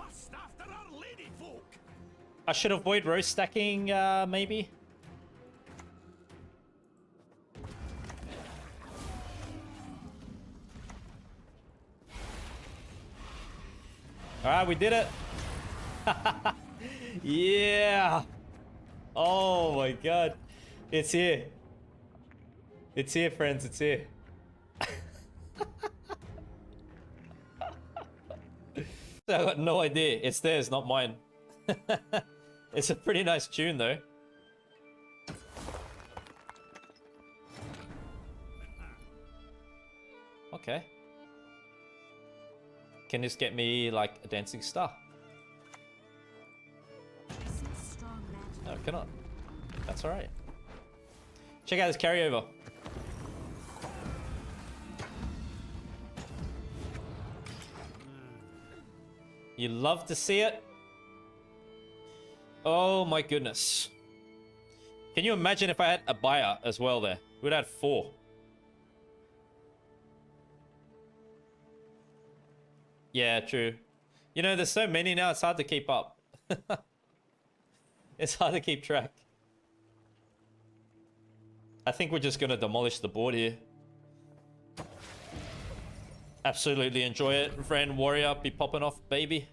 Lust after our lady folk. I should avoid roast stacking, maybe. Alright, we did it. Yeah. Oh my god. It's here. It's here, friends. It's here. I got no idea. It's theirs, not mine. It's a pretty nice tune, though. Okay. Can this get me, like, a dancing star? No, it cannot. That's alright. Check out this carryover. You love to see it? Oh my goodness. Can you imagine if I had a buyer as well there? We'd have 4. Yeah, true. You know, there's so many now, it's hard to keep up. It's hard to keep track. I think we're just going to demolish the board here. Absolutely enjoy it. Friend warrior, be popping off, baby.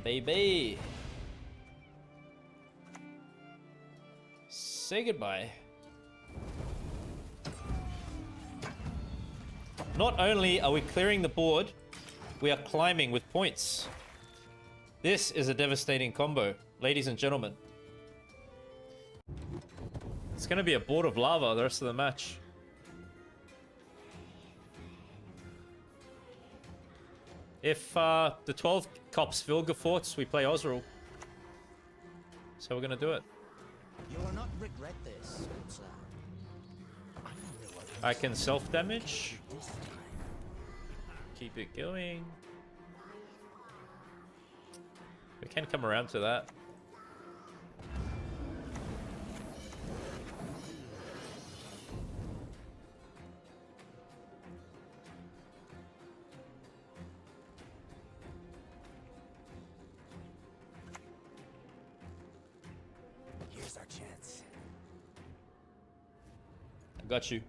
Baby. Say goodbye. Not only are we clearing the board, we are climbing with points. This is a devastating combo, ladies and gentlemen. It's going to be a board of lava the rest of the match. If the 12 cops Vilgeforts, we play Osrul. So we're going to do it. You will not regret this, sir. I can self-damage. Keep it going. We can come around to that. Here's our chance. I got you.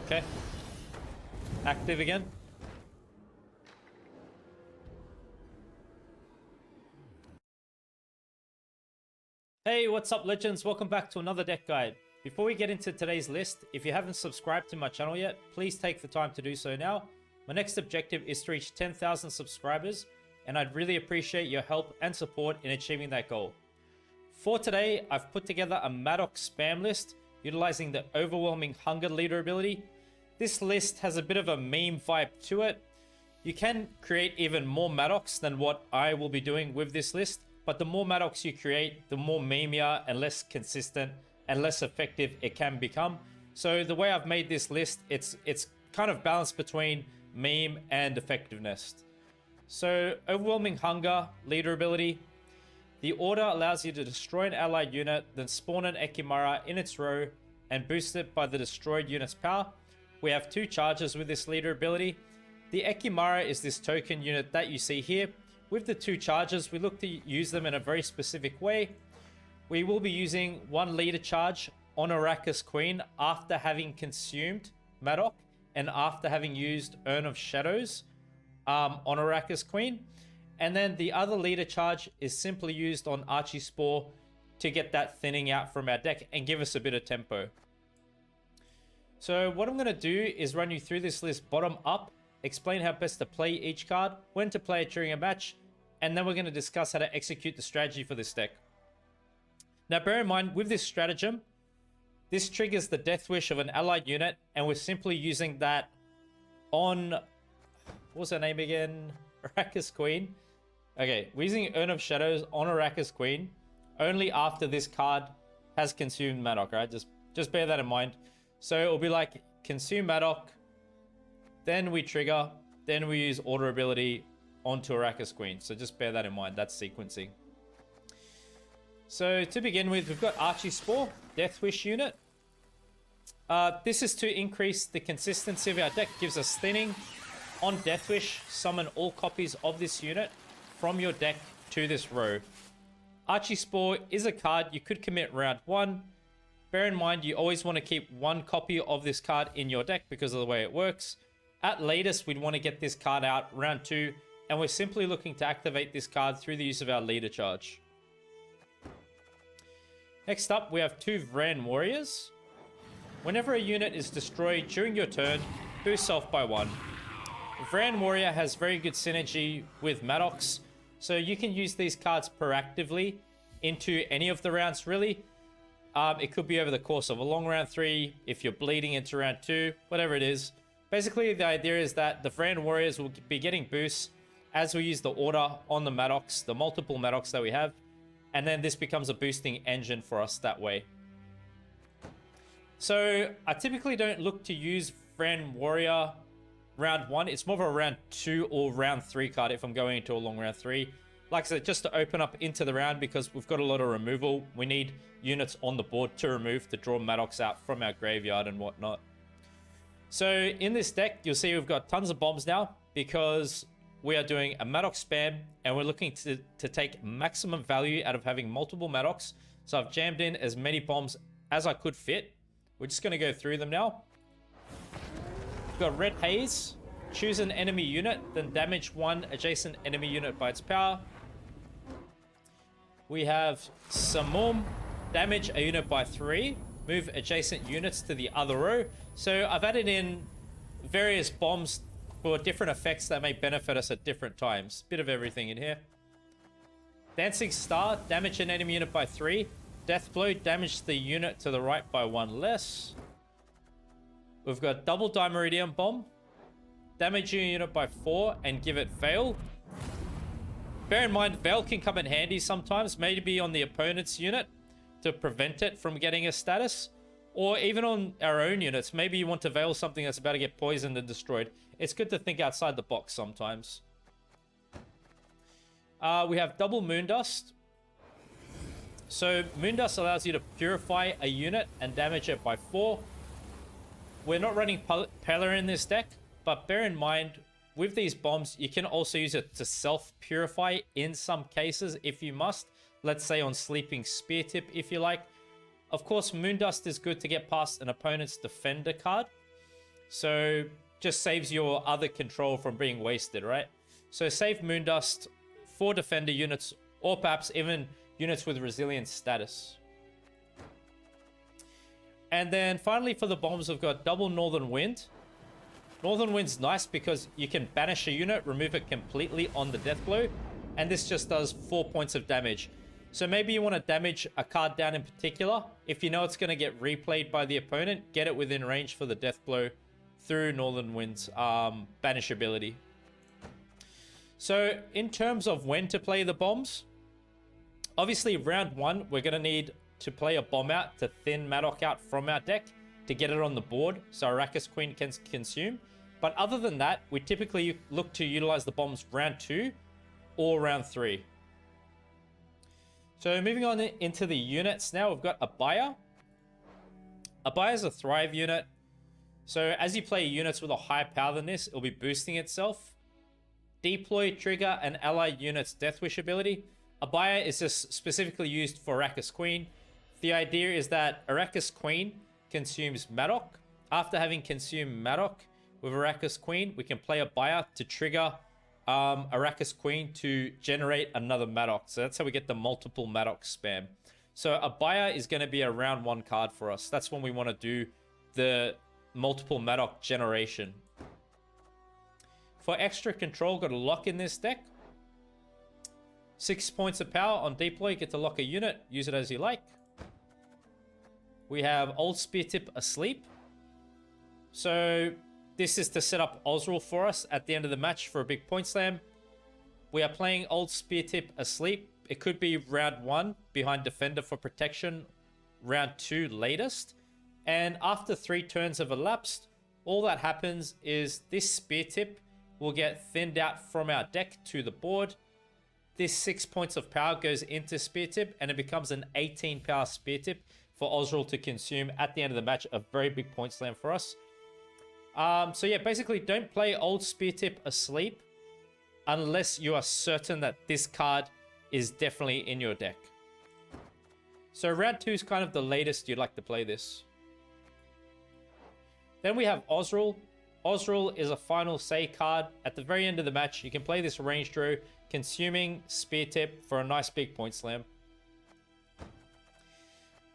Okay. Active again. Hey, what's up, legends? Welcome back to another deck guide. Before we get into today's list, if you haven't subscribed to my channel yet, please take the time to do so now. My next objective is to reach 10,000 subscribers, and I'd really appreciate your help and support in achieving that goal. For today, I've put together a Madoc spam list utilizing the Overwhelming Hunger leader ability. This list has a bit of a meme vibe to it. You can create even more Madocs than what I will be doing with this list, but the more Madocs you create, the more memeier and less consistent and less effective it can become. So the way I've made this list, it's kind of balanced between meme and effectiveness. So Overwhelming Hunger leader ability. The order allows you to destroy an allied unit, then spawn an Ekimara in its row and boost it by the destroyed unit's power. We have 2 charges with this leader ability. The Ekimara is this token unit that you see here. With the 2 charges, we look to use them in a very specific way. We will be using 1 leader charge on Arrakis Queen after having consumed Madoc and after having used Urn of Shadows on Arrakis Queen. And then the other leader charge is simply used on Archispore to get that thinning out from our deck and give us a bit of tempo. So what I'm going to do is run you through this list bottom up, explain how best to play each card, when to play it during a match, and then we're going to discuss how to execute the strategy for this deck. Now bear in mind, with this stratagem, this triggers the Death Wish of an allied unit, and we're simply using that on... What's her name again? Arrakis Queen. Okay, we're using Urn of Shadows on Arrakis Queen only after this card has consumed Madoc, right? Just bear that in mind. So it'll be like consume Madoc, then we trigger, then we use order ability onto Arrakis Queen. So just bear that in mind. That's sequencing. So to begin with, we've got Archie Spore, Death Wish unit. This is to increase the consistency of our deck, gives us thinning. On Death Wish, summon all copies of this unit from your deck to this row. Archie Spore is a card you could commit round 1. Bear in mind, you always want to keep 1 copy of this card in your deck because of the way it works. At latest, we'd want to get this card out round 2, and we're simply looking to activate this card through the use of our leader charge. Next up, we have 2 Vran Warriors. Whenever a unit is destroyed during your turn, boost self by 1. Vran Warrior has very good synergy with Maddox, so you can use these cards proactively into any of the rounds, really. It could be over the course of a long round 3, if you're bleeding into round 2, whatever it is. Basically, the idea is that the Vran Warriors will be getting boosts as we use the order on the Maddox, the multiple Maddox that we have, and then this becomes a boosting engine for us that way. So I typically don't look to use Vran Warrior round 1. It's more of a round 2 or round 3 card if I'm going into a long round 3. Like I said, just to open up into the round because we've got a lot of removal. We need units on the board to remove to draw Maddox out from our graveyard and whatnot. So in this deck, you'll see we've got tons of bombs now because we are doing a Maddox spam and we're looking to take maximum value out of having multiple Maddox. So I've jammed in as many bombs as I could fit. We're just going to go through them now. We've got Red Haze. Choose an enemy unit, then damage 1 adjacent enemy unit by its power. We have Samum. Damage a unit by 3. Move adjacent units to the other row. So I've added in various bombs for different effects that may benefit us at different times. Bit of everything in here. Dancing Star. Damage an enemy unit by 3. Death Blow. Damage the unit to the right by 1 less. We've got Double Dimeridium Bomb. Damage your unit by 4 and give it Veil. Bear in mind, Veil can come in handy sometimes, maybe on the opponent's unit to prevent it from getting a status. Or even on our own units. Maybe you want to Veil something that's about to get poisoned and destroyed. It's good to think outside the box sometimes. We have Double Moondust. So Moondust allows you to purify a unit and damage it by 4. We're not running Pellar in this deck, but bear in mind, with these bombs, you can also use it to self-purify in some cases if you must. Let's say on Sleeping Spear Tip, if you like. Of course, Moondust is good to get past an opponent's defender card. So just saves your other control from being wasted, right? So save Moondust for defender units, or perhaps even units with resilience status. And then finally for the bombs, we've got Double Northern Wind. Northern Wind's nice because you can banish a unit, remove it completely on the death blow, and this just does 4 points of damage. So maybe you want to damage a card down in particular. If you know it's going to get replayed by the opponent, get it within range for the death blow through Northern Wind's banish ability. So in terms of when to play the bombs, obviously round 1, we're going to need to play a bomb out to thin Madoc out from our deck to get it on the board so Arrakis Queen can consume. But other than that, we typically look to utilize the bombs round 2 or round 3. So moving on into the units now, we've got Abaya. Abaya is a Thrive unit. So as you play units with a higher power than this, it'll be boosting itself. Deploy, trigger, and allied units' Death Wish ability. Abaya is just specifically used for Arrakis Queen. The idea is that Arrakis Queen consumes Madoc. After having consumed Madoc with Arrakis Queen, we can play Abaya to trigger Arrakis Queen to generate another Madoc. So that's how we get the multiple Madoc spam. So Abaya is going to be a round 1 card for us. That's when we want to do the multiple Madoc generation. For extra control, got a lock in this deck. 6 points of power on deploy. Get to lock a unit. Use it as you like. We have Old Spear Tip Asleep. So this is to set up Osril for us at the end of the match for a big point slam. We are playing Old Spear Tip Asleep. It could be round 1 behind Defender for protection. Round 2 latest. And after 3 turns have elapsed, all that happens is this Spear Tip will get thinned out from our deck to the board. this 6 points of power goes into Spear Tip, and it becomes an 18 power Spear Tip for Osriel to consume at the end of the match. A very big point slam for us. So yeah, basically don't play old Spear Tip asleep unless you are certain that this card is definitely in your deck. So round 2 is kind of the latest you'd like to play this. Then we have Osriel. Osriel is a final say card. At the very end of the match, you can play this range draw, consuming Spear Tip for a nice big point slam.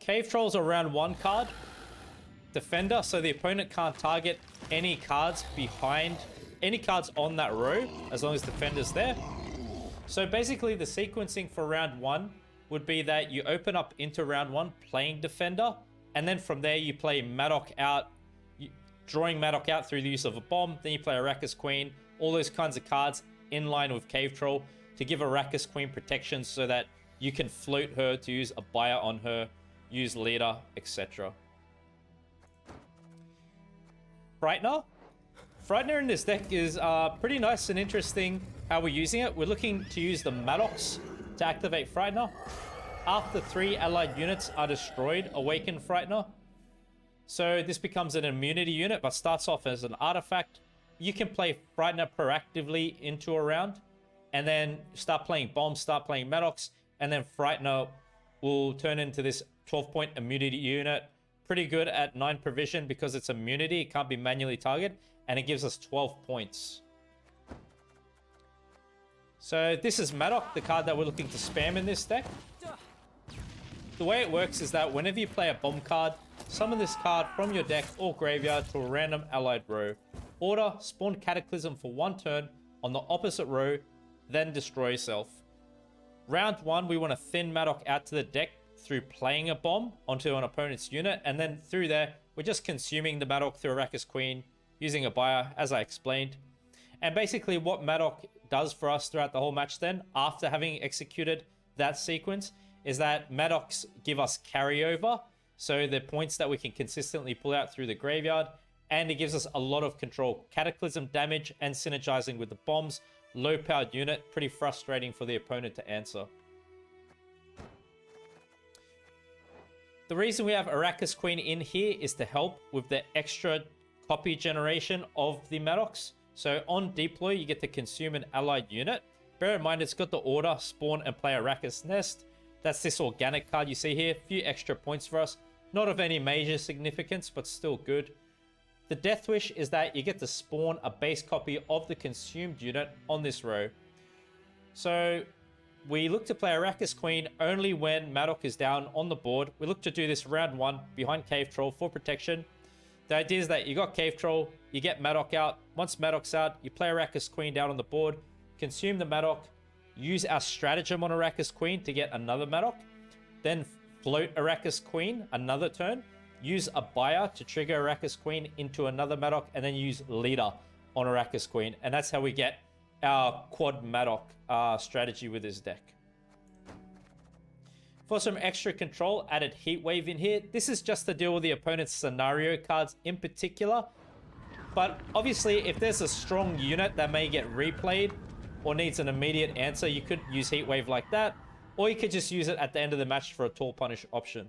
Cave Troll's a round 1 card. Defender, so the opponent can't target any cards behind, any cards on that row, as long as Defender's there. So basically the sequencing for round 1 would be that you open up into round 1 playing Defender, and then from there you play Madoc out, drawing Madoc out through the use of a bomb. Then you play Arrakis Queen, all those kinds of cards in line with Cave Troll to give Arrakis Queen protection so that you can float her to use a buyer on her, use leader, etc. Frightener. Frightener in this deck is pretty nice and interesting how we're using it. We're looking to use the Maddox to activate Frightener. After 3 allied units are destroyed, awaken Frightener. So this becomes an immunity unit, but starts off as an artifact. You can play Frightener proactively into a round, and then start playing bombs, start playing Maddox, and then Frightener will turn into this 12-point immunity unit. Pretty good at 9 provision because it's immunity. It can't be manually targeted, and it gives us 12 points. So this is Madoc, the card that we're looking to spam in this deck. The way it works is that whenever you play a bomb card, summon this card from your deck or graveyard to a random allied row. Order, spawn Cataclysm for 1 turn on the opposite row, then destroy yourself. Round 1, we want to thin Madoc out to the deck through playing a bomb onto an opponent's unit, and then through there, we're just consuming the Madoc through Arrakis Queen, using a buyer, as I explained. And basically what Madoc does for us throughout the whole match then, after having executed that sequence, is that Maddox give us carryover, so the points that we can consistently pull out through the graveyard, and it gives us a lot of control. Cataclysm damage and synergizing with the bombs. Low powered unit, pretty frustrating for the opponent to answer. The reason we have Arrakis Queen in here is to help with the extra copy generation of the Maddox. So on deploy, you get to consume an allied unit. Bear in mind, it's got the order, spawn, and play Arrakis Nest. That's this organic card you see here. A few extra points for us. Not of any major significance, but still good. The Death Wish is that you get to spawn a base copy of the consumed unit on this row. So we look to play Arrakis Queen only when Madoc is down on the board. We look to do this round 1 behind Cave Troll for protection. The idea is that you got Cave Troll, you get Madoc out. Once Madoc's out, you play Arrakis Queen down on the board, consume the Madoc, use our stratagem on Arrakis Queen to get another Madoc, then float Arrakis Queen another turn, use a buyer to trigger Arrakis Queen into another Madoc, and then use leader on Arrakis Queen. And that's how we get our quad Madoc strategy with this deck. For some extra control, added Heat Wave in here. This is just to deal with the opponent's scenario cards in particular. But obviously, if there's a strong unit that may get replayed or needs an immediate answer, you could use Heat Wave like that. Or you could just use it at the end of the match for a Tall Punish option.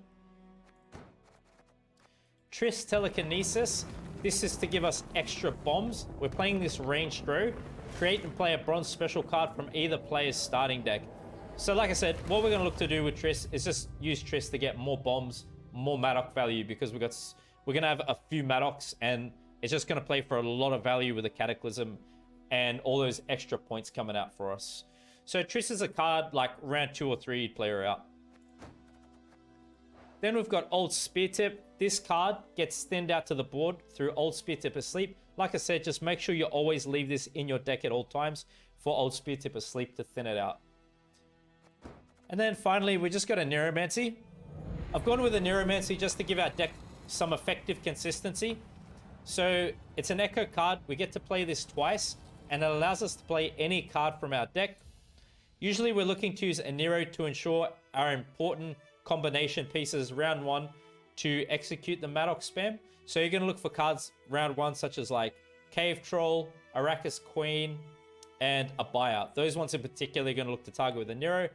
Triss Telekinesis. This is to give us extra bombs. We're playing this range throw. Create and play a bronze special card from either player's starting deck. So like I said, what we're going to look to do with Triss is just use Triss to get more bombs, more Madoc value, because we're going to have a few Madocs, and it's just going to play for a lot of value with the Cataclysm and all those extra points coming out for us. So Triss is a card like round 2 or 3 you'd play her out. Then we've got Old Spear Tip. This card gets thinned out to the board through Old Spear Tip Asleep. Like I said, just make sure you always leave this in your deck at all times for Old Spear Tip Asleep to thin it out. And then finally, we just got a Neuromancy. I've gone with a Neuromancy just to give our deck some effective consistency. So it's an Echo card. We get to play this twice, and it allows us to play any card from our deck. Usually we're looking to use a Nero to ensure our important combination pieces round 1 to execute the Madoc spam. So you're going to look for cards round 1 such as like Cave Troll, Arrakis Queen, and a buyer. Those ones in particular are going to look to target with a Nero.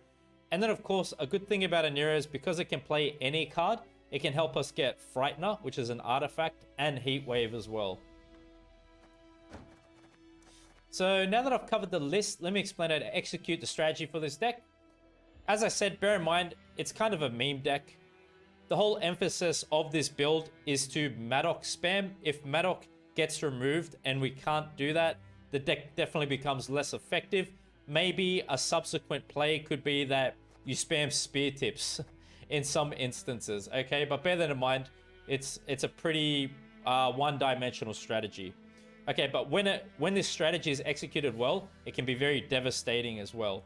And then, of course, a good thing about a Nero is because it can play any card, it can help us get Frightener, which is an artifact, and Heatwave as well. So now that I've covered the list, let me explain how to execute the strategy for this deck. As I said, bear in mind, it's kind of a meme deck. The whole emphasis of this build is to Madoc spam. If Madoc gets removed and we can't do that, the deck definitely becomes less effective. Maybe a subsequent play could be that you spam Spear Tips in some instances, okay? But bear that in mind, it's a pretty one-dimensional strategy. Okay, but when this strategy is executed well, it can be very devastating as well.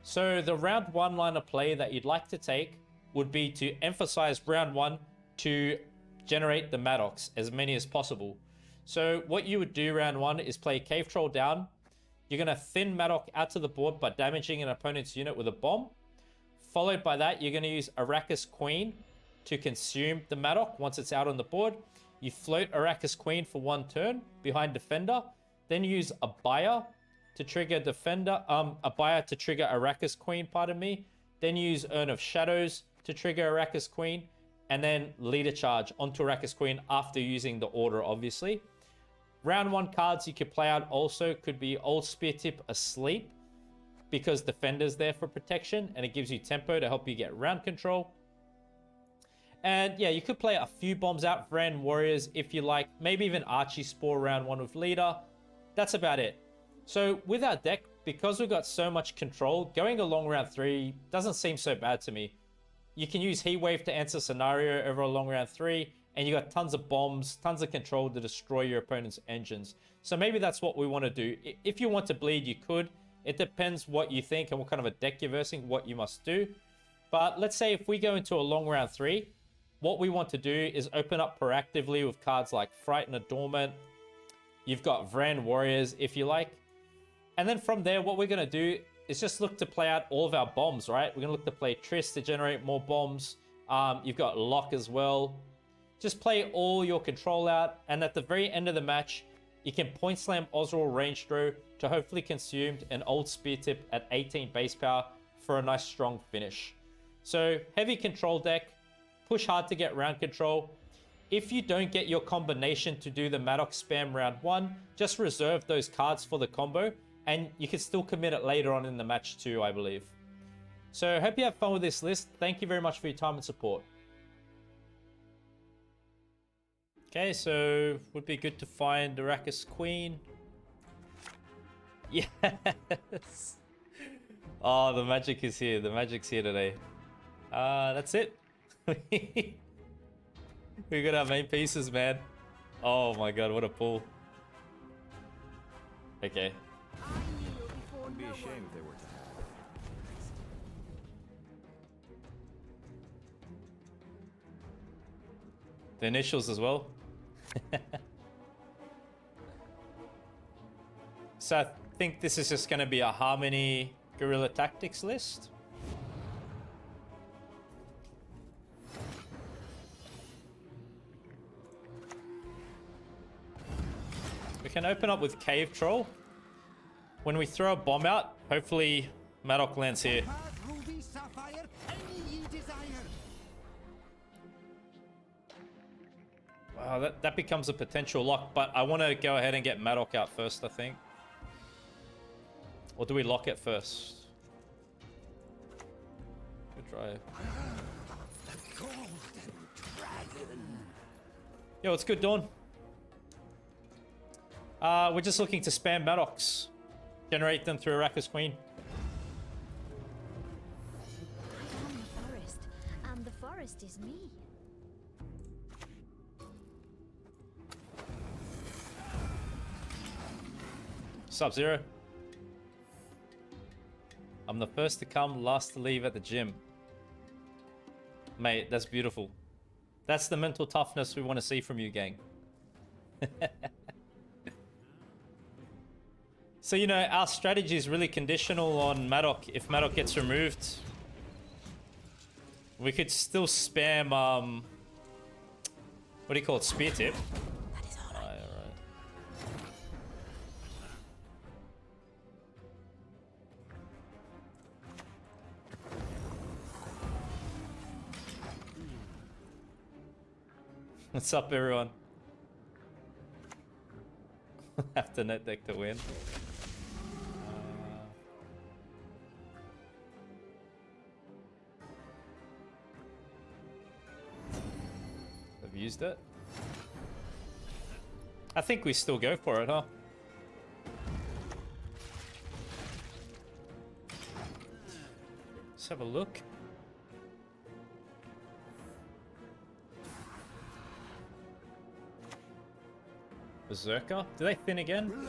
So the round 1 line of play that you'd like to take would be to emphasize round 1 to generate the Maddox, as many as possible. So what you would do round 1 is play Cave Troll down. You're going to thin Madoc out to the board by damaging an opponent's unit with a bomb. Followed by that, you're going to use Arrakis Queen to consume the Madoc once it's out on the board. You float Arrakis Queen for 1 turn behind Defender. Then you use a buyer to trigger Defender. A buyer to trigger Arrakis Queen, pardon me. Then you use Urn of Shadows to trigger Arrakis Queen. And then lead a charge onto Arrakis Queen after using the order, obviously. Round 1 cards you could play out also could be Old Spear Tip Asleep, because Defender's there for protection and it gives you tempo to help you get round control. And yeah, you could play a few bombs out for Rand Warriors if you like. Maybe even Archie Spore round 1 with Leader. That's about it. So with our deck, because we've got so much control, going along round 3 doesn't seem so bad to me. You can use Heatwave to answer scenario over a long round 3, and you got tons of bombs, tons of control to destroy your opponent's engines. So maybe that's what we want to do. If you want to bleed, you could. It depends what you think and what kind of a deck you're versing, what you must do. But let's say if we go into a long round 3, what we want to do is open up proactively with cards like Frighten or Dormant. You've got Vran Warriors, if you like. And then from there, what we're going to do is just look to play out all of our bombs, right? We're going to look to play Triss to generate more bombs. You've got Lock as well. Just play all your control out. And at the very end of the match, you can point slam Oswald Range Throw to hopefully consume an Old Spear Tip at 18 base power for a nice strong finish. So heavy control deck. Push hard to get round control. If you don't get your combination to do the Madoc spam round 1, just reserve those cards for the combo, and you can still commit it later on in the match too, I believe. So hope you have fun with this list. Thank you very much for your time and support. Okay, so would be good to find Arrakis Queen. Yes. Oh, the magic is here. The magic's here today. That's it. We got our main pieces, man. Oh my god, what a pull. Okay. Wouldn't be a shame if they were to have. The initials as well. So I think this is just going to be a Harmony Guerilla Tactics list. We can open up with Cave Troll. When we throw a bomb out, hopefully Madoc lands here. Ruby, sapphire, any ye desire. Wow, that becomes a potential lock, but I want to go ahead and get Madoc out first, I think. Or do we lock it first? Good try. The golden dragon. Yo, what's good, Dawn? We're just looking to spam Maddox. Generate them through Arrakis Queen. I am the forest, and the forest is me. Sub-Zero. I'm the first to come, last to leave at the gym. Mate, that's beautiful. That's the mental toughness we want to see from you, gang. So, you know, our strategy is really conditional on Madoc. If Madoc gets removed, we could still spam, what do you call it? Spear Tip. That is all right. What's up, everyone? Have to net deck to win. I've used it. I think we still go for it, huh? Let's have a look. Berserker? Do they thin again?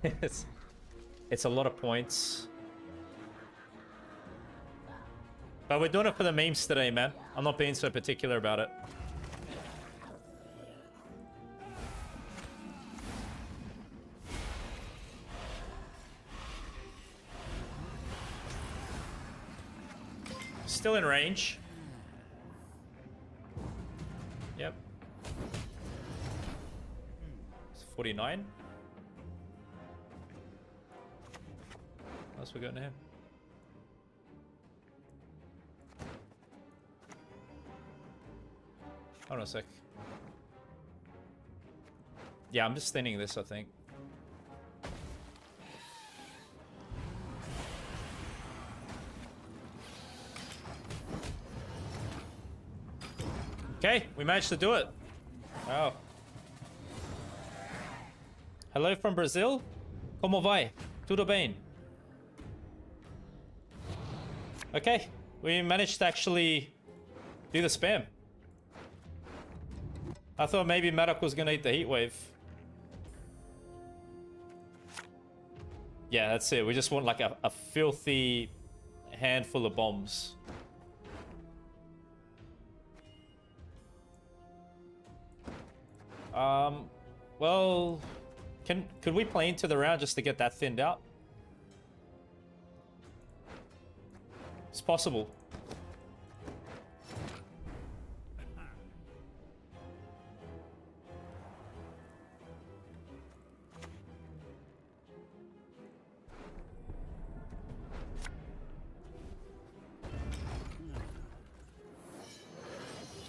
It's a lot of points. But we're doing it for the memes today, man. I'm not being so particular about it. Still in range. Yep. It's 49. What else we got now? Hold on a sec. Yeah, I'm just thinning this, I think. Okay, we managed to do it. Wow. Hello from Brazil. Como vai? Tudo bem? Okay, we managed to actually do the spam. I thought maybe Maddock was gonna eat the heat wave. Yeah, that's it. We just want like a filthy handful of bombs. Well, could we play into the round just to get that thinned out? It's possible.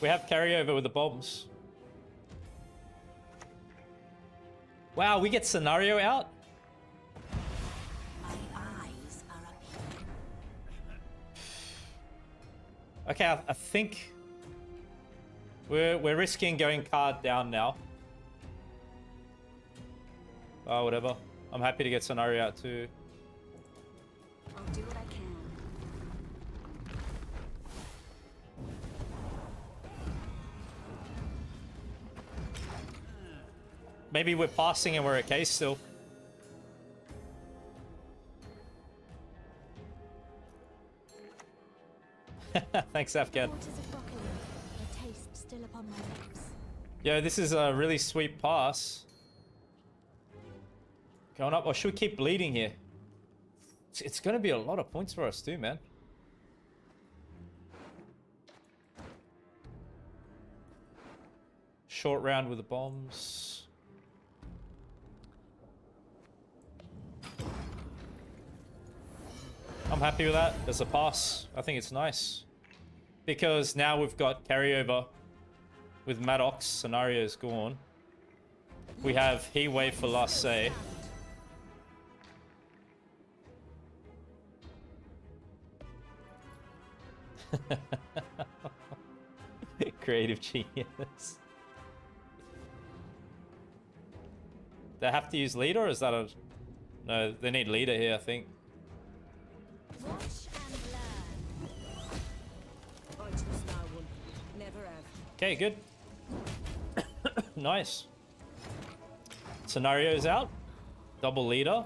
We have carryover with the bombs. Wow, we get scenario out? My eyes are up here. Okay, I think we're risking going card down now. Oh, whatever. I'm happy to get scenario out too. I'll do what I can. Maybe we're passing and we're okay still. Thanks, Afghan. Waters of broccoli, the taste still upon my lips. Yo, this is a really sweet pass. Going up, or should we keep bleeding here? It's going to be a lot of points for us too, man. Short round with the bombs. I'm happy with that as a pass. I think it's nice. Because now we've got carryover with Maddox. Scenario's gone. We have Heat Wave for last say. Creative genius. They have to use leader, or is that a... No, they need leader here, I think. Watch and learn. I trust no one. Never have. Okay, good. Nice. Scenario's out. Double leader.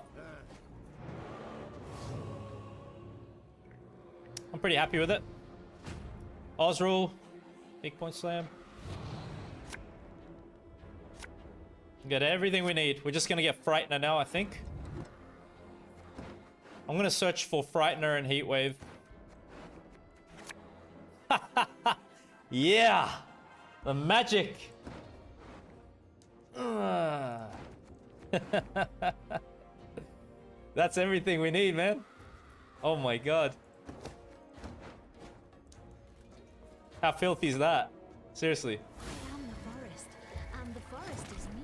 I'm pretty happy with it. Osrule. Big point slam. Got everything we need. We're just gonna get Frightener now, I think. I'm gonna search for Frightener and Heatwave. Yeah! The magic! That's everything we need, man. Oh my god. How filthy is that? Seriously. I am the forest, and the forest is me.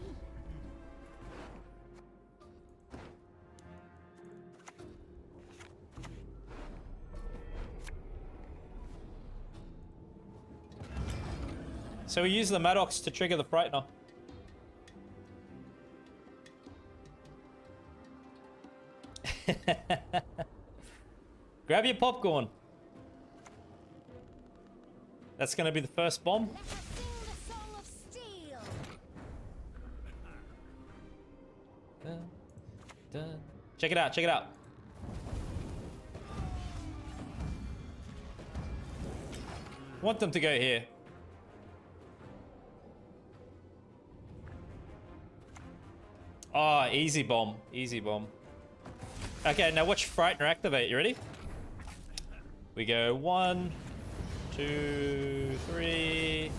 So we use the Maddox to trigger the Frightener. Grab your popcorn. That's gonna be the first bomb. Let us sing the song of steel. Dun, dun. Check it out, check it out. Want them to go here. Oh, easy bomb. Easy bomb. Okay, now watch Frightener activate. You ready? We go 1, 2, 3.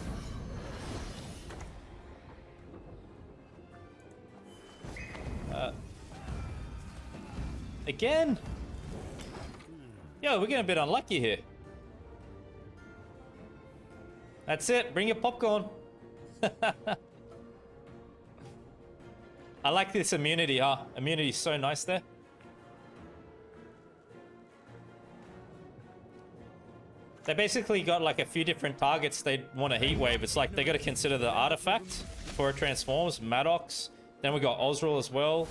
Again? Yo, we're getting a bit unlucky here. That's it. Bring your popcorn. I like this immunity, huh? Immunity's so nice there. They basically got like a few different targets they want to heat wave. It's like they got to consider the artifact before it transforms. Maddox. Then we got Osriel as well.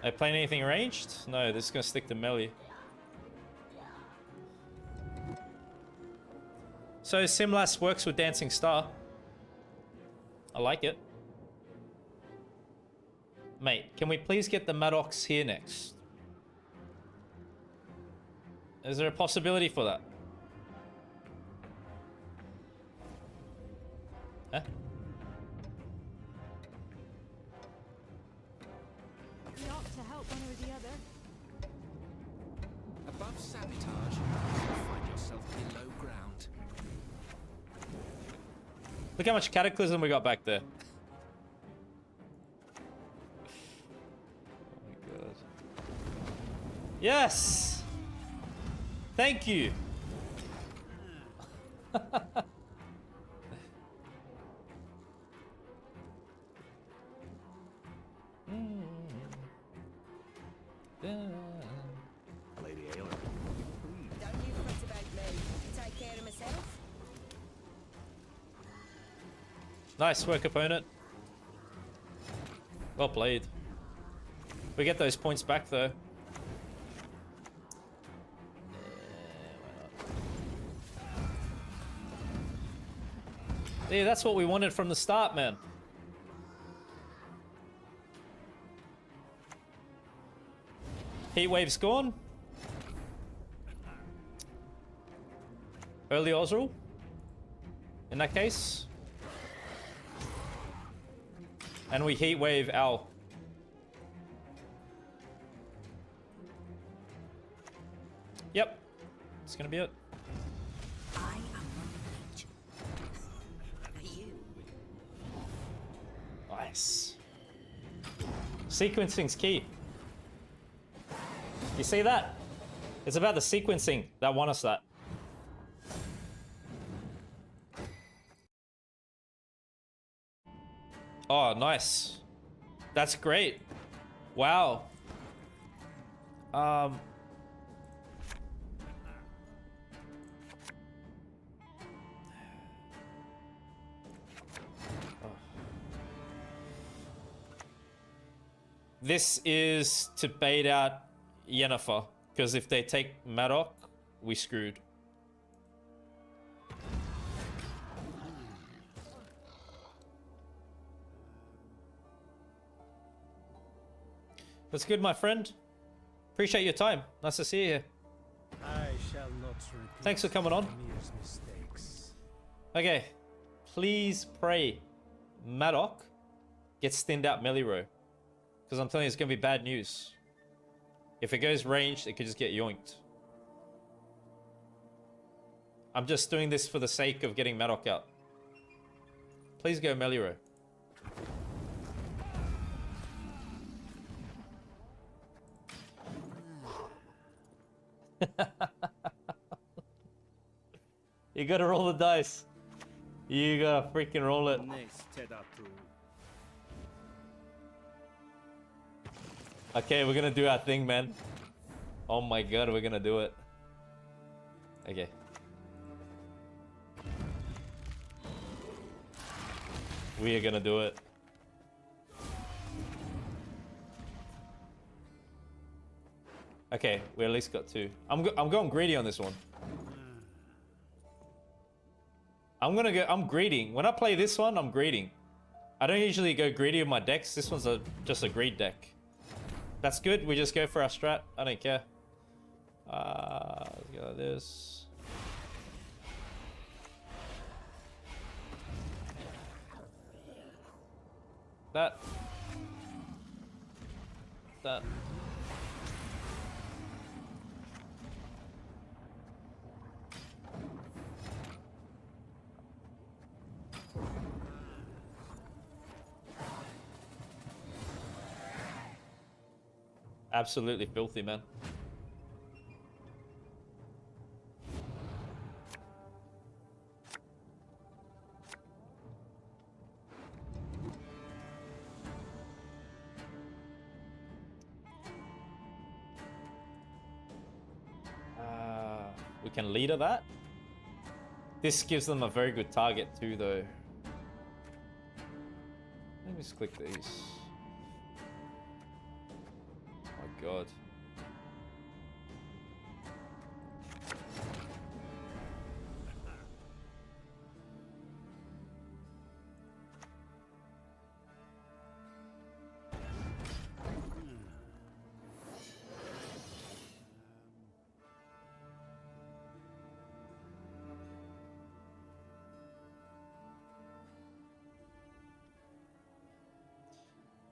Are they playing anything ranged? No, they're just gonna stick to melee. So Simlas works with Dancing Star. I like it. Mate, can we please get the Maddox here next? Is there a possibility for that? Huh? We ought to help one or the other. Above sabotage, you'll find yourself below ground. Look how much Cataclysm we got back there. Oh my god. Yes! Thank you! Lady Ayla. Don't you fret about me. Take care of myself. Nice work, opponent. Well played. We get those points back, though. Yeah, that's what we wanted from the start, man. Heat wave's gone. Early Osriel. In that case. And we heat wave Al. Yep. It's gonna be it. I am one of you. Nice. Sequencing's key. You see that? It's about the sequencing that won us that. Oh, nice. That's great. Wow. This is to bait out Yennefer, because if they take Madoc, we screwed. That's good, my friend. Appreciate your time. Nice to see you here. I shall not repeat Thanks for coming on. Mir's mistakes. Okay, please pray Madoc gets thinned out melee row, because I'm telling you, it's gonna be bad news. If it goes ranged, it could just get yoinked. I'm just doing this for the sake of getting Madoc out. Please go melee row. You gotta roll the dice. You gotta freaking roll it. Okay, we're gonna do our thing, man. Oh my god, we're gonna do it. Okay. We are gonna do it. Okay, we at least got 2. I'm going greedy on this one. I'm greeding. When I play this one, I'm greeding. I don't usually go greedy with my decks. This one's just a greed deck. That's good. We just go for our strat. I don't care. Let's go like this. That. Absolutely filthy, man. We can leader that. This gives them a very good target too, though. Let me just click these. Oh my god.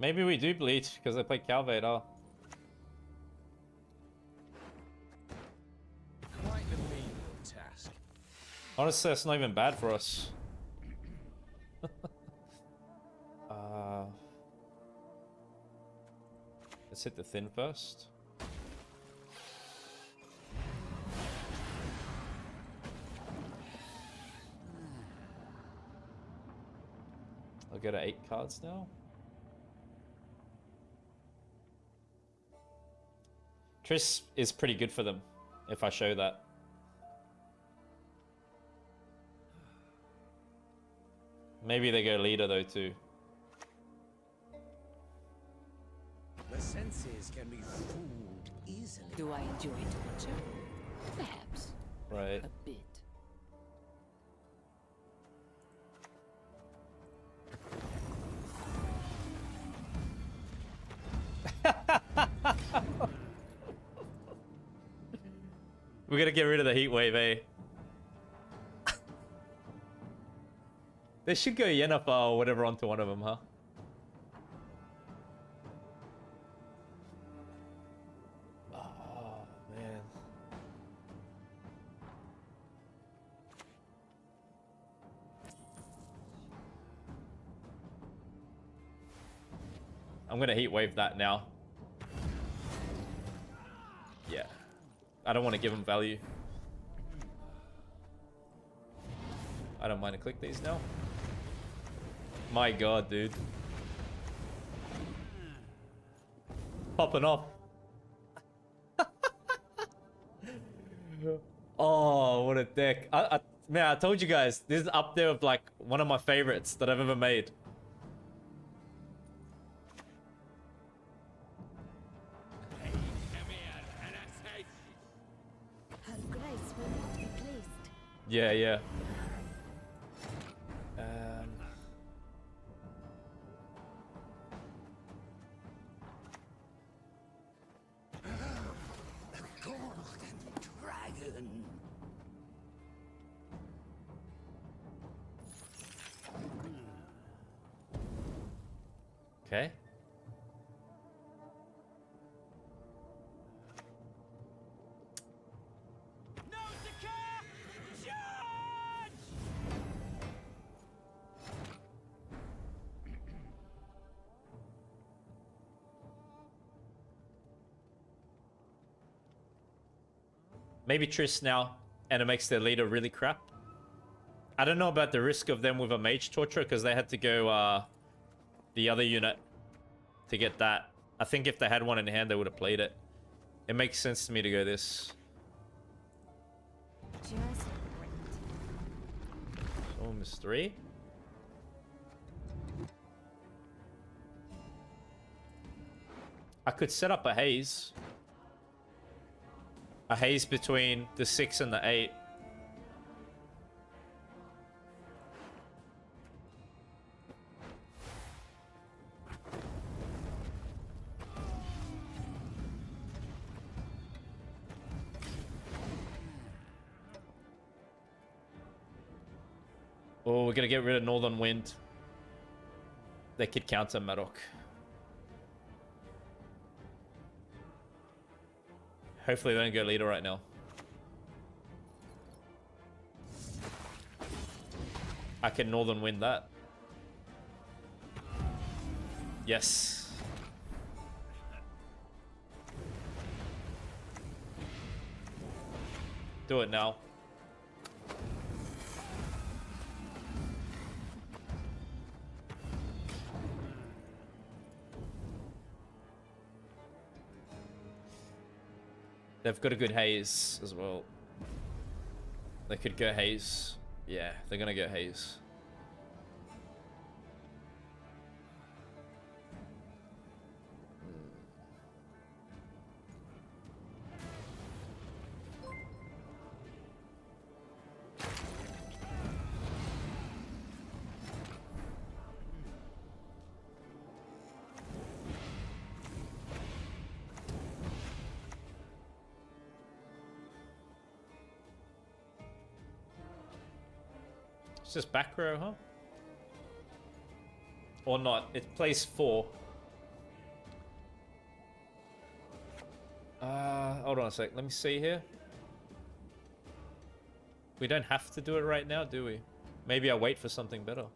Maybe we do bleach because they play Calvader. Quite the menial task. Honestly, that's not even bad for us. Let's hit the thin first. I'll go to 8 cards now. Triss is pretty good for them, if I show that. Maybe they go leader though too. The senses can be fooled easily. Do I enjoy torture? Perhaps. Right. A bit. We're gonna get rid of the heat wave, eh? They should go Yennefer or whatever onto one of them, huh? Oh, man. I'm gonna heat wave that now. Yeah. I don't want to give them value. I don't mind to click these now. My god, dude. Popping off. Oh, what a deck. Man, I told you guys, this is up there with like one of my favorites that I've ever made. Her grace will not be pleased. Yeah, yeah. Dragon. Okay. Maybe Triss now, and it makes their leader really crap. I don't know about the risk of them with a mage torture because they had to go the other unit to get that. I think if they had one in hand, they would have played it. It makes sense to me to go this. Just Almost 3. I could set up a haze. A haze between the 6 and the 8. Oh, we're gonna get rid of Northern Wind. They could counter Marok. Hopefully they don't go leader right now. I can Northern Wind that. Yes. Do it now. They've got a good haze as well. They could go haze. Yeah, they're gonna go haze. It's just back row, huh? Or not. It plays 4. Hold on a sec. Let me see here. We don't have to do it right now, do we? Maybe I'll wait for something better.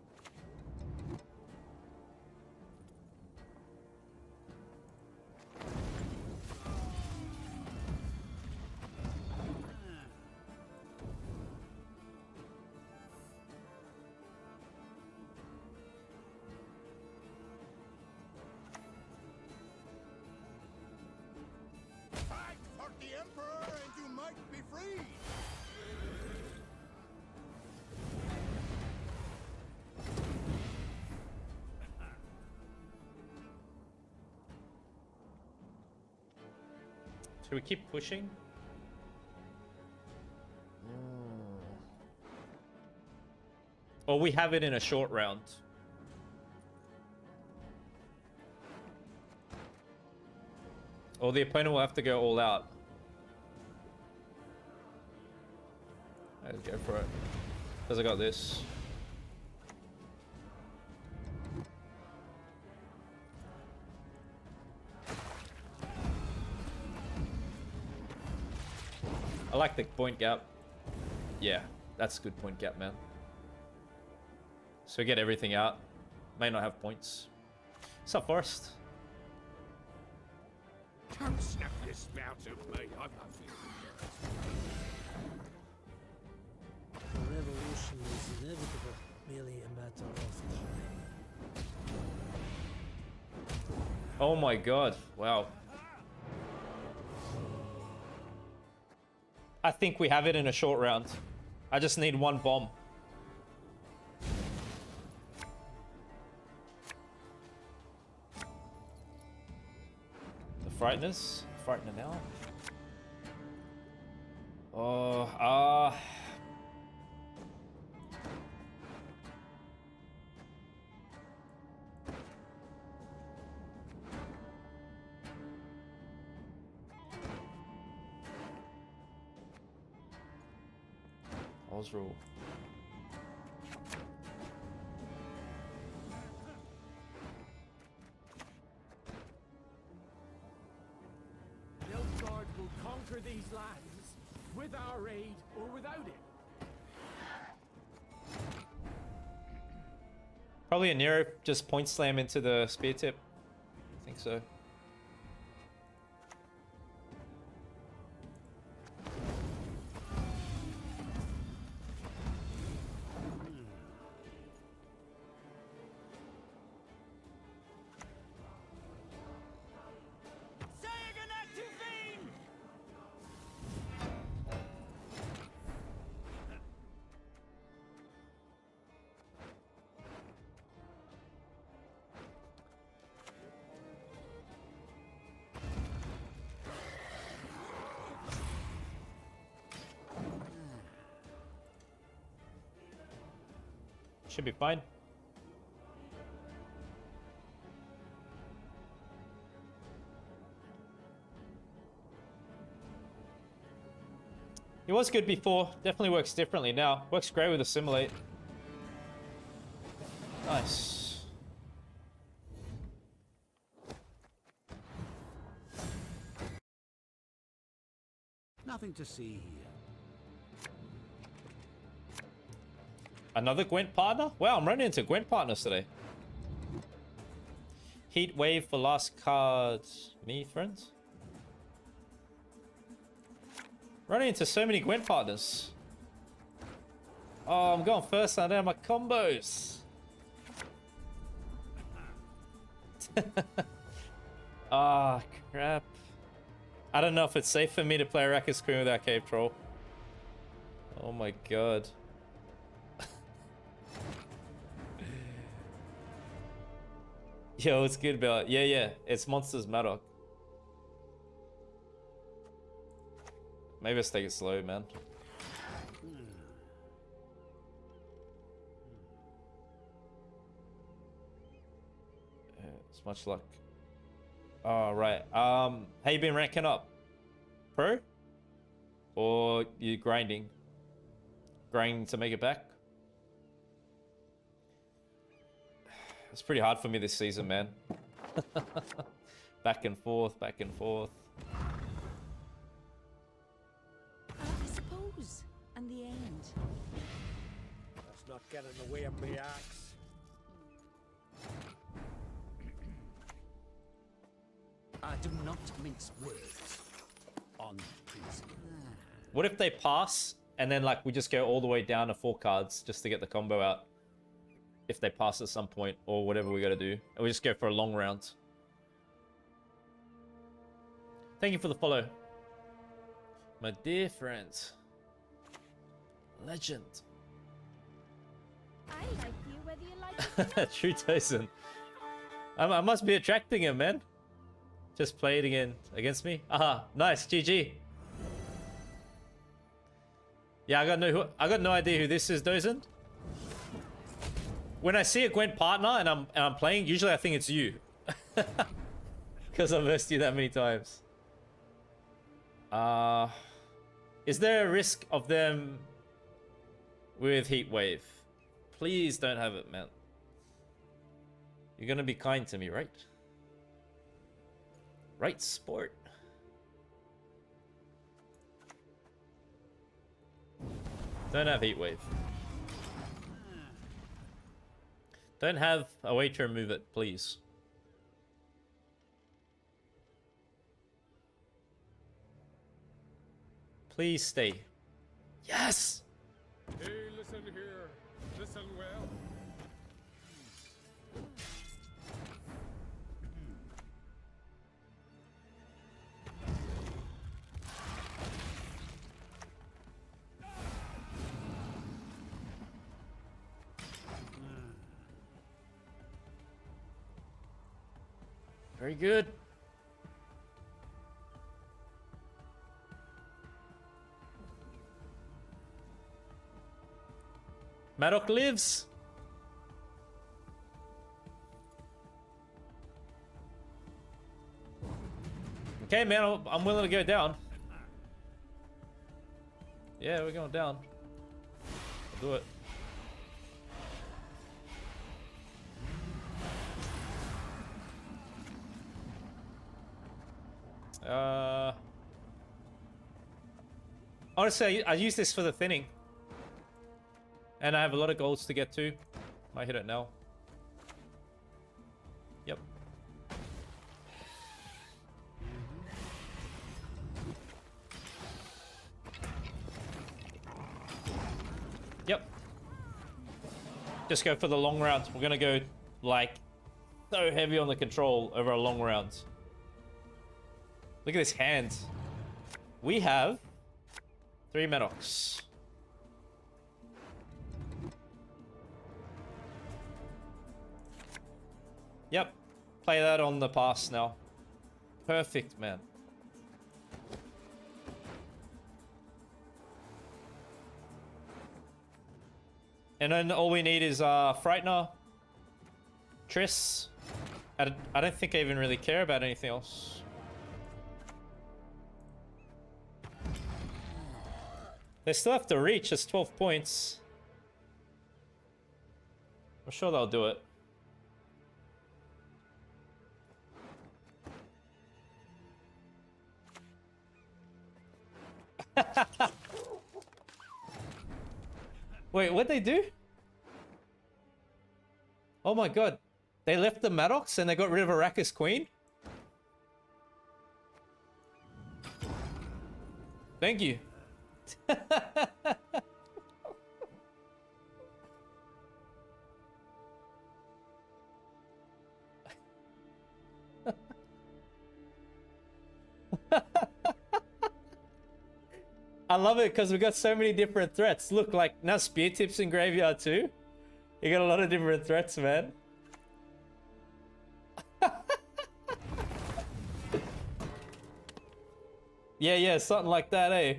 Should we keep pushing? Or we have it in a short round. Or the opponent will have to go all out. Let's go for it. Because I got this. I like the point gap. Yeah, that's a good point gap, man. So we get everything out. May not have points. What's up, Forrest? Come snap your spout at me. I'm not feeling The revolution is inevitable, merely a matter of time. Oh my god, wow. I think we have it in a short round. I just need one bomb. The frighteners? Frightener now. Oh, Osrule. Nilfgaard will conquer these lands with our aid or without it. Probably a Nero just point slam into the spear tip. I think so. Should be fine. It was good before. Definitely works differently now. Works great with Assimilate. Nice. Nothing to see here. Another Gwent partner? Wow, I'm running into Gwent partners today. Heat wave for last card. Me, friends? Running into so many Gwent partners. Oh, I'm going first and I don't have my combos. Ah, crap. I don't know if it's safe for me to play Arrakis Queen without Cave Troll. Oh my god. Yo, it's good, Bella. Yeah. It's Monsters Maddock. Maybe let's take it slow, man. Yeah, it's much luck. Oh, right. How you been ranking up? Pro? Or you grinding? Grinding to make it back? It's pretty hard for me this season, man. Back and forth, back and forth. I suppose. And the end. Let's not get in the way of my axe. I do not mince words on principle. What if they pass and then like we just go all the way down to 4 cards just to get the combo out? If they pass at some point or whatever we gotta do. And we just go for a long round. Thank you for the follow. My dear friend. Legend. I like you whether you like it or not. True Tyson. I must be attracting him, man. Just play it again against me. Aha, nice, GG. Yeah, I got no idea who this is, Dozen. When I see a Gwent partner and I'm playing, usually I think it's you. Because I've versed you that many times. Is there a risk of them with Heat Wave? Please don't have it, man. You're gonna be kind to me, right? Right, sport. Don't have Heat Wave. Don't have a way to remove it, please. Please stay. Yes! Hey, listen here. Listen well. Very good. Maddock lives. Okay, man, I'm willing to go down. Yeah, we're going down. I'll do it. Honestly, I use this for the thinning. And I have a lot of goals to get to. Might hit it now. Yep. Yep. Just go for the long rounds. We're gonna go like so heavy on the control over a long round. Look at this hand. We have 3 Maddocks. Yep. Play that on the pass now. Perfect, man. And then all we need is Frightener, Triss. I don't think I even really care about anything else. They still have to reach. It's 12 points. I'm sure they'll do it. Wait, what'd they do? Oh my god. They left the Maddox and they got rid of Arrakis Queen? Thank you. I love it because we got so many different threats. Look, like now Spear Tips in Graveyard too. You got a lot of different threats, man. Yeah, something like that, eh?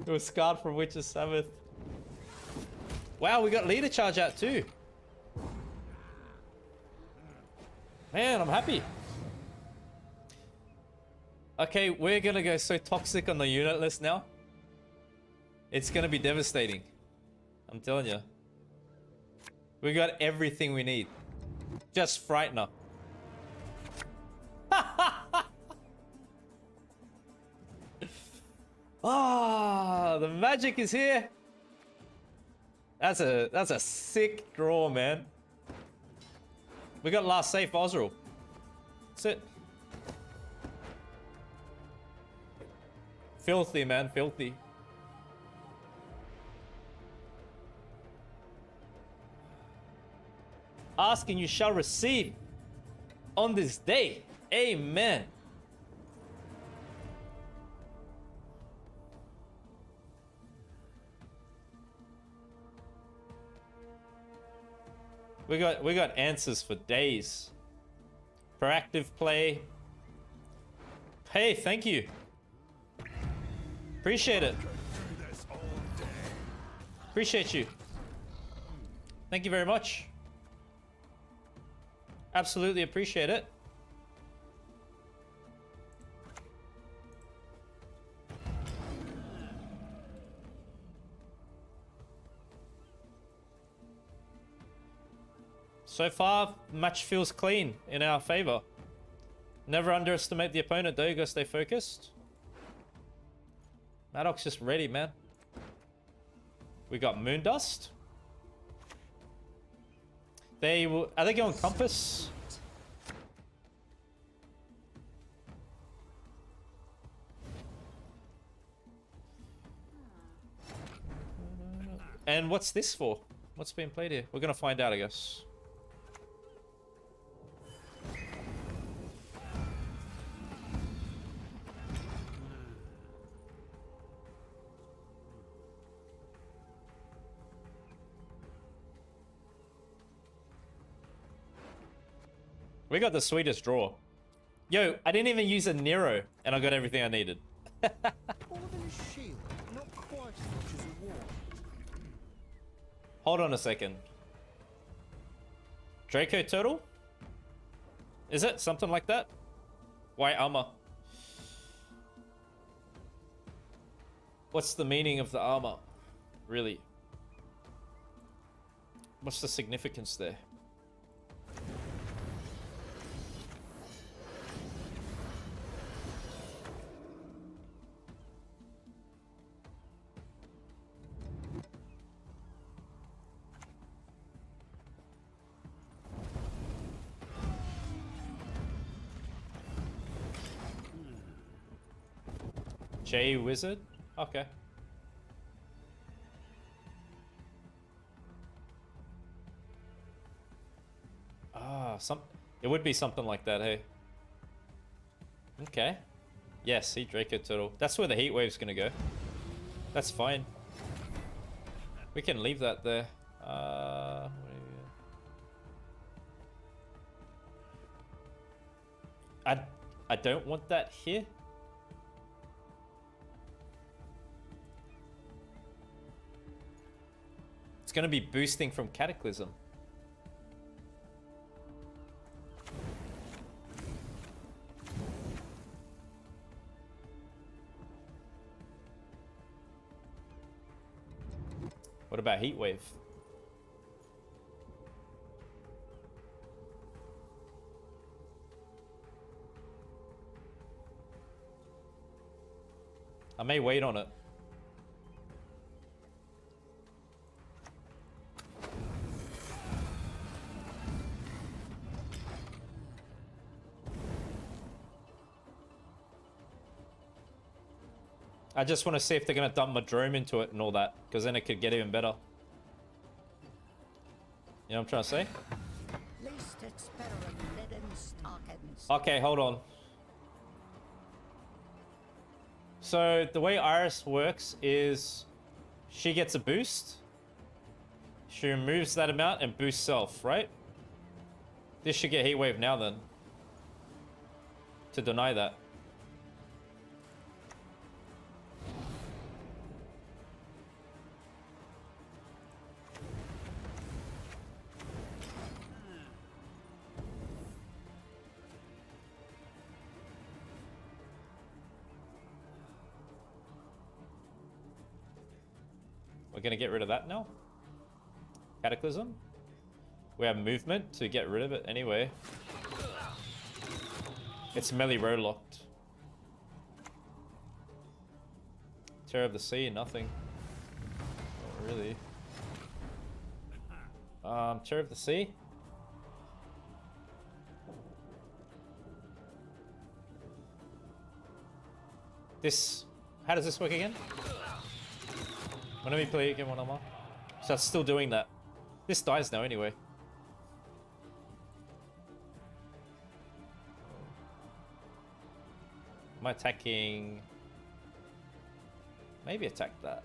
It was Scarred from Witch's Sabbath. Wow, we got Leader Charge out too. Man, I'm happy. Okay, we're gonna go so toxic on the unit list now. It's gonna be devastating. I'm telling you. We got everything we need. Just Frightener. Ah, the magic is here. That's a sick draw, man. We got last safe Osriel. That's it. Filthy, man, filthy. Ask and you shall receive on this day. Amen. We got answers for days. Proactive play. Hey, thank you. Appreciate it. Appreciate you. Thank you very much. Absolutely appreciate it. So far, match feels clean in our favor. Never underestimate the opponent though, you gotta stay focused. Maddox just ready, man. We got Moondust. Are they going Compass? And what's this for? What's being played here? We're gonna find out, I guess. We got the sweetest draw. Yo, I didn't even use a Nero, and I got everything I needed. More than a shield, not quite as much as a wall. Hold on a second. Draco Turtle? Is it something like that? White armor. What's the meaning of the armor? Really? What's the significance there? J Wizard? Okay. Ah, it would be something like that, hey. Okay. Yeah, see Draco Turtle. That's where the heat wave's gonna go. That's fine. We can leave that there. I don't want that here. It's gonna be boosting from Cataclysm. What about Heatwave? I may wait on it. I just want to see if they're going to dump Madrome into it and all that, because then it could get even better. You know what I'm trying to say? Least it's better than lead in stockings. Okay, hold on. So the way Iris works is she gets a boost. She removes that amount and boosts self, right? This should get Heatwave now then. To deny that. We're gonna get rid of that now. Cataclysm. We have movement to get rid of it anyway. It's melee row locked. Terror of the Sea, nothing. Not really. Terror of the Sea. This, how does this work again? When we play again one on one. So it's still doing that. This dies now anyway. Am I attacking? Maybe attack that.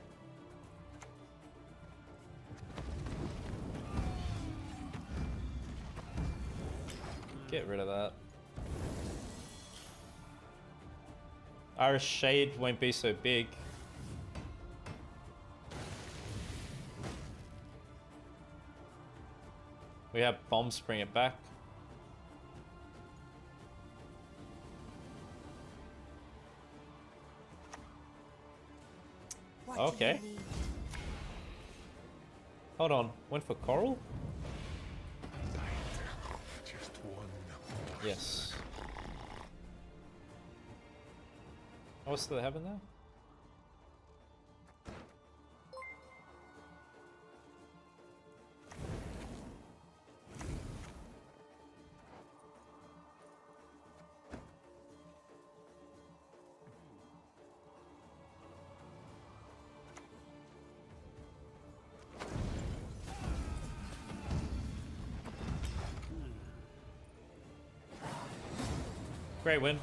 Get rid of that. Our shade won't be so big. We have bombs, bring it back. Okay. Hold on. Went for coral? Just one. Yes. Oh, what's the heaven there? Great win.